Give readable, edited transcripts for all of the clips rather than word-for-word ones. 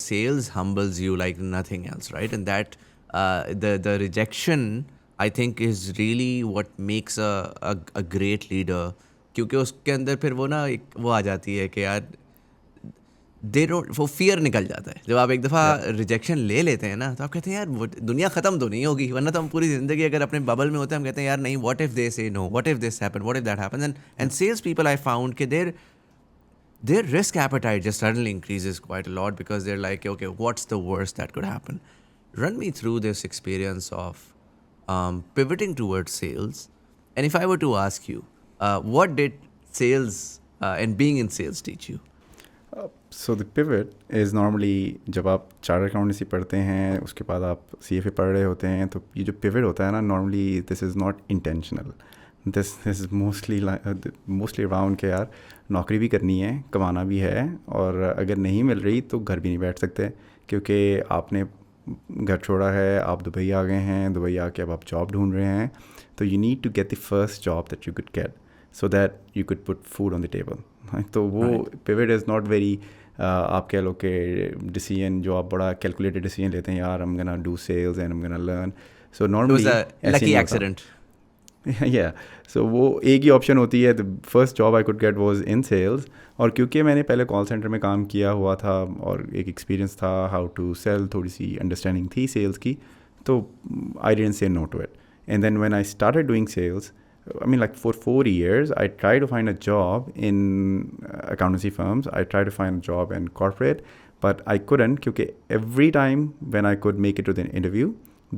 sales humbles you like nothing else, right? And that the rejection, I think, is really what makes a great leader. क्योंकि उसके अंदर फिर वो ना एक वो आ जाती है कि यार दे डोंट, वो फियर निकल जाता है जब आप एक दफ़ा Yeah. रिजेक्शन ले लेते हैं ना, तो आप कहते हैं यार वो दुनिया ख़त्म तो नहीं होगी, वरना तो हम पूरी ज़िंदगी अगर अपने बबल में होते हैं हम कहते हैं यार नहीं, what if they say no, what if this happen, what if that happen, and sales people I found कि their risk appetite just suddenly increases quite a lot because they're like, okay, what's the worst that could happen? Run me through this experience of pivoting towards sales. And if I were to ask you, what did sales and being in sales teach you? So the pivot is normally जब आप chartered accountancy पढ़ते हैं उसके बाद आप CFA पढ़ रहे होते हैं, तो ये जो पिवट होता है ना, normally this is not intentional. This is mostly around के यार नौकरी भी करनी है, कमाना भी है, और अगर नहीं मिल रही तो घर भी नहीं बैठ सकते, क्योंकि आपने घर छोड़ा है, आप दुबई आ गए हैं, दुबई आके अब आप जॉब ढूंढ रहे हैं, तो you need to get the first job that you could get so that you could put food on the table. तो वो पिवट इज़ नॉट वेरी आप कह लो कि डिसीजन जो आप बड़ा कैलकुलेटेड डिसीजन लेते हैं, यार I'm gonna do sales and I'm gonna learn. So It was normally a ऐसे lucky नहीं होता. accident. Yeah. So वो एक ही ऑप्शन होती है. The first job I could get was in sales. और क्योंकि मैंने पहले कॉल सेंटर में काम किया हुआ था और एक एक्सपीरियंस था हाउ टू सेल, थोड़ी सी अंडरस्टैंडिंग थी सेल्स की, तो I didn't say no to it. And then when I started doing sales, I mean, like for 4 years, I tried to find a job in accountancy firms. I tried to find a job in corporate, but I couldn't because every time when I could make it to the interview,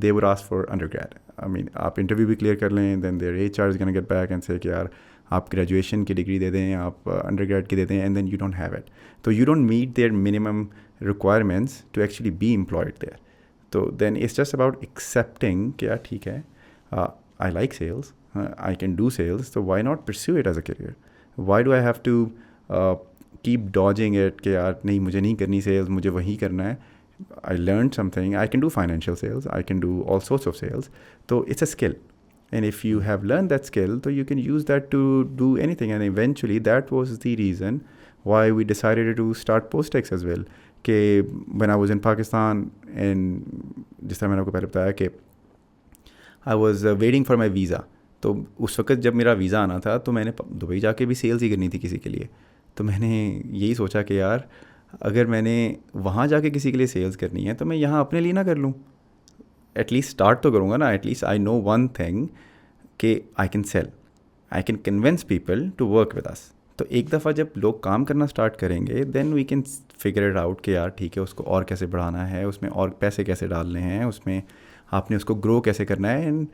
they would ask for undergrad. I mean, आप interview भी clear कर लें, then their HR is going to get back and say कि यार आप graduation की degree दे दें, आप undergrad की दे दें, and then you don't have it. So you don't meet their minimum requirements to actually be employed there. So then it's just about accepting कि यार ठीक है, I like sales. I can do sales, so why not pursue it as a career? Why do I have to keep dodging it कि यार नहीं मुझे नहीं करनी sales, मुझे वही करना है. I learned something. I can do financial sales. I can do all sorts of sales. So it's a skill. And if you have learned that skill, so you can use that to do anything. And eventually that was the reason why we decided to start Postex as well. कि when I was in Pakistan, and जिस तरह मैंने आपको पहले बताया कि I was waiting for my visa. तो उस वक्त जब मेरा वीज़ा आना था तो मैंने दुबई जाके भी सेल्स ही करनी थी किसी के लिए. तो मैंने यही सोचा कि यार अगर मैंने वहाँ जाके किसी के लिए सेल्स करनी है तो मैं यहाँ अपने लिए ना कर लूँ. एटलीस्ट स्टार्ट तो करूँगा ना. At least I know one thing कि I can sell, I can convince people to work with us. तो एक दफ़ा जब लोग काम करना स्टार्ट करेंगे then we can figure it out कि यार ठीक है, उसको और कैसे बढ़ाना है, उसमें और पैसे कैसे डालने हैं, उसमें आपने उसको ग्रो कैसे करना है. And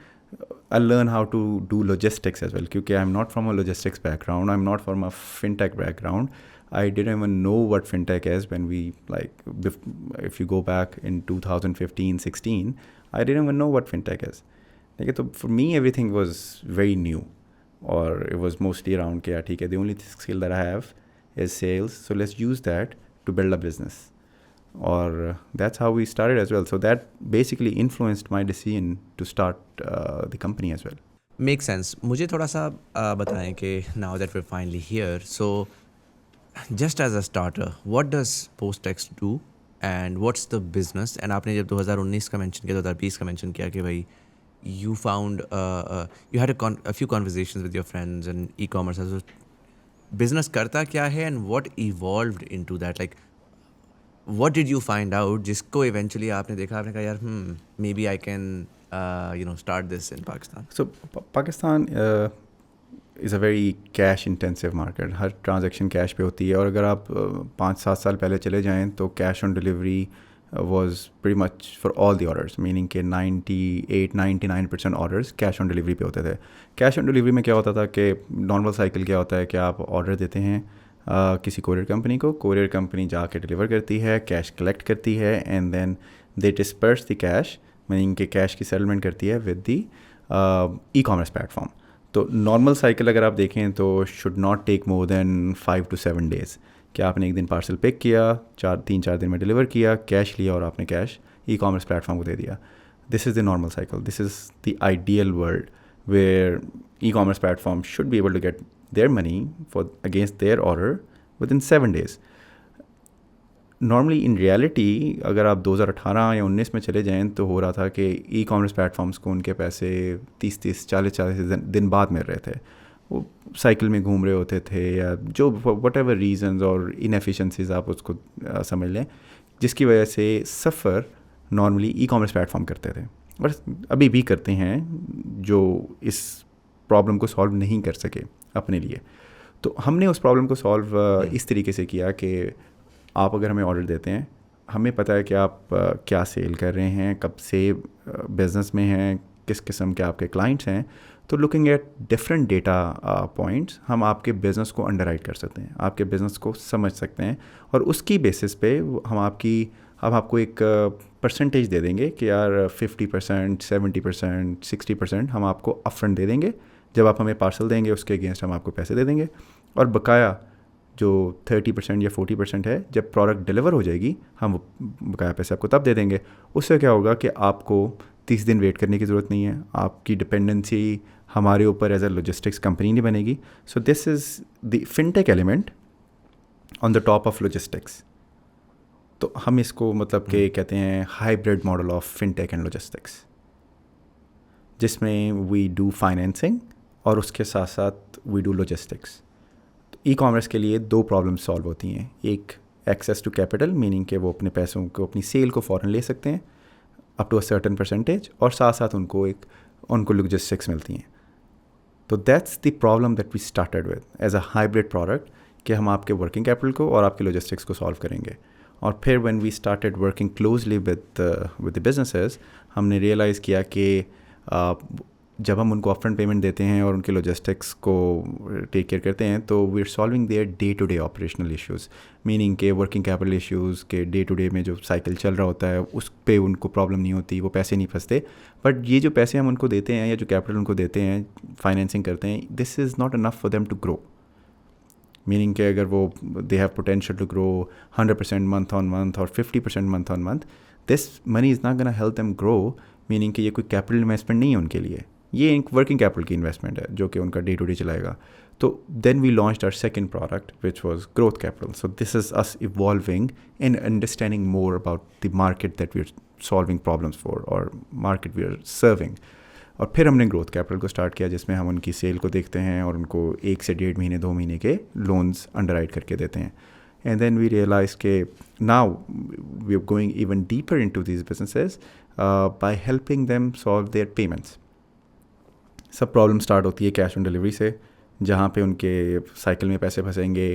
I learn how to do logistics as well. Because I'm not from a logistics background. I'm not from a fintech background. I didn't even know what fintech is when we if you go back in 2015-16, I didn't even know what fintech is. So for me, everything was very new, or it was mostly around the only skill that I have is sales. So let's use that to build a business. Or that's how we started as well. So that basically influenced my decision to start the company as well. Makes sense. मुझे थोड़ा सा बताएं कि now that we're finally here, so just as a starter, what does Postex do and what's the business? And आपने जब 2019 का mention किया, 2020 का mention किया कि भाई you found you had a few conversations with your friends and e-commerce as well. Business करता क्या है and what evolved into that? Like what did you find out जिसको eventually आपने देखा, आपने कहा यार maybe I can start this in Pakistan? So Pakistan is a very cash intensive market. Her transaction cash पे होती है, और अगर आप 5-7 साल पहले चले जाएं तो cash on delivery was pretty much for all the orders, meaning कि 98-99% orders cash on delivery पे होते थे. Cash on delivery में क्या होता था कि normal cycle क्या होता है कि आप order देते हैं किसी कोरियर कंपनी को, कोरियर कंपनी जाके डिलीवर करती है, कैश कलेक्ट करती है, and then they disperse the cash, meaning के कैश की सेटलमेंट करती है विद द ई-कॉमर्स प्लेटफॉर्म. तो नॉर्मल साइकिल अगर आप देखें तो should not take more than 5 to 7 days. कि आपने एक दिन पार्सल पिक किया, 3-4 दिन में डिलीवर किया, कैश लिया और आपने कैश ई-कॉमर्स प्लेटफॉर्म को दे दिया. This is the normal cycle. This is the ideal world where e-commerce platform should be able to get their money for against their order within 7 days. Normally in reality अगर आप 2018 या 19 में चले जाएं तो हो रहा था कि ई कॉमर्स प्लेटफॉर्म्स को उनके पैसे 30-30 40-40 दिन बाद मिल रहे थे। वो साइकिल में घूम रहे होते थे या जो वट एवर रीजन्स और इनएफिशिएंसीज आप उसको समझ लें, जिसकी वजह से सफ़र नॉर्मली ई कॉमर्स प्लेटफॉर्म करते थे और अभी भी करते हैं, जो इस प्रॉब्लम को सॉल्व नहीं कर सके अपने लिए। तो हमने उस प्रॉब्लम को सॉल्व इस तरीके से किया कि आप अगर हमें ऑर्डर देते हैं, हमें पता है कि आप क्या सेल कर रहे हैं, कब से बिज़नेस में हैं, किस किस्म के आपके क्लाइंट्स हैं। तो looking at different data points हम आपके बिज़नेस को अंडरराइट कर सकते हैं, आपके बिज़नेस को समझ सकते हैं और उसकी बेसिस पे हम आपको एक परसेंटेज दे देंगे कि यार 50%, 70%, 60% हम आपको अपफ्रंट दे देंगे। जब आप हमें पार्सल देंगे उसके अगेंस्ट हम आपको पैसे दे देंगे, और बकाया जो 30% या 40% है, जब प्रोडक्ट डिलीवर हो जाएगी हम वो बकाया पैसे आपको तब दे देंगे। उससे क्या होगा कि आपको 30 दिन वेट करने की ज़रूरत नहीं है, आपकी डिपेंडेंसी हमारे ऊपर एज अ लॉजिस्टिक्स कंपनी नहीं बनेगी। So this is the fintech element on the top of logistics. तो हम इसको मतलब कि कहते हैं hybrid model of fintech and logistics, जिसमें वी डू फाइनेंसिंग और उसके साथ साथ we do logistics. E-commerce के लिए 2 प्रॉब्लम्स सॉल्व होती हैं। एक एक्सेस टू कैपिटल, मीनिंग कि वो अपने पैसों को, अपनी सेल को फ़ौरन ले सकते हैं up to a certain percentage, और साथ साथ उनको लॉजिस्टिक्स मिलती हैं। तो that's the problem that we started with as a hybrid product, कि हम आपके वर्किंग कैपिटल को और आपके लॉजिस्टिक्स को सॉल्व करेंगे। और फिर when we started working closely with the businesses, हमने रियलाइज़ किया कि जब हम उनको अपफ्रंट पेमेंट देते हैं और उनके लॉजिस्टिक्स को टेक केयर करते हैं, तो we are solving their day to day operational issues, meaning के वर्किंग कैपिटल इश्यूज़ के डे टू डे में जो साइकिल चल रहा होता है उस पे उनको प्रॉब्लम नहीं होती, वो पैसे नहीं फंसते। बट ये जो पैसे हम उनको देते हैं या जो कैपिटल उनको देते हैं, फाइनेंसिंग करते हैं, this is not enough for them to grow. Meaning कि अगर वो they have potential to grow 100% month on month और 50% month on month, this money is not gonna help them grow. Meaning कि ये कोई कैपिटल इन्वेस्टमेंट नहीं है उनके लिए, ये एक वर्किंग कैपिटल की इन्वेस्टमेंट है जो कि उनका डे टू डे चलाएगा। तो then we launched our second product which was growth capital. So this is us evolving in understanding more about the market that we are solving problems for और market we are serving. और फिर हमने growth capital को start किया, जिसमें हम उनकी cell को देखते हैं और उनको 1 से 1.5 महीने 2 महीने के लोन्स अंडरराइट करके देते हैं। एंड देन वी रियलाइज के now we are going even deeper into these businesses by helping them solve their payments. सब प्रॉब्लम स्टार्ट होती है कैश ऑन डिलीवरी से, जहाँ पे उनके साइकिल में पैसे फंसेंगे,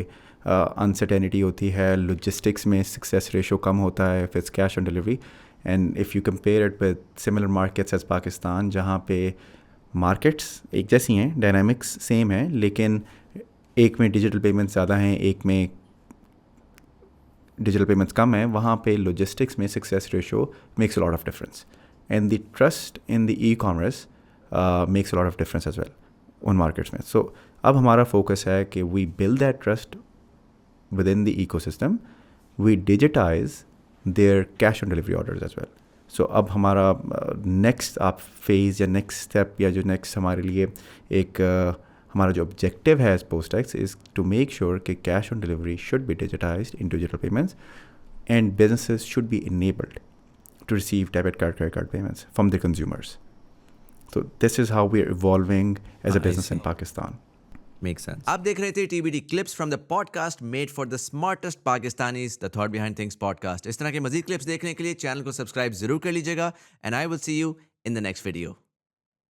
अनसर्टेनिटी होती है, लॉजिस्टिक्स में सक्सेस रेशो कम होता है if it's cash on delivery. And if you compare it with similar markets as Pakistan, जहाँ पे मार्केट्स एक जैसी हैं, डायनामिक्स सेम है, लेकिन एक में डिजिटल पेमेंट्स ज़्यादा हैं, एक में डिजिटल पेमेंट्स कम है, वहाँ पे लॉजिस्टिक्स में success ratio makes a lot of difference. And the trust in the e commerce makes a lot of difference as well उन मार्केट्स में। सो अब हमारा फोकस है कि we build that trust with in the ecosystem, we digitize their cash on delivery orders as well. So अब हमारा next आप phase या नेक्स्ट स्टेप या जो नेक्स्ट हमारे लिए एक हमारा जो ऑब्जेक्टिव है as PostEx is to make sure कि cash on delivery should be digitized in digital payments and businesses should be enabled to receive debit card, credit card payments from the consumers. So this is how we are evolving as a business in Pakistan. Makes sense. आप देख रहे थे TBD clips from the podcast made for the smartest Pakistanis, the Thought Behind Things podcast. इस तरह के मजीद clips देखने के लिए चैनल को सब्सक्राइब जरूर कर लीजिएगा and I will see you in the next video.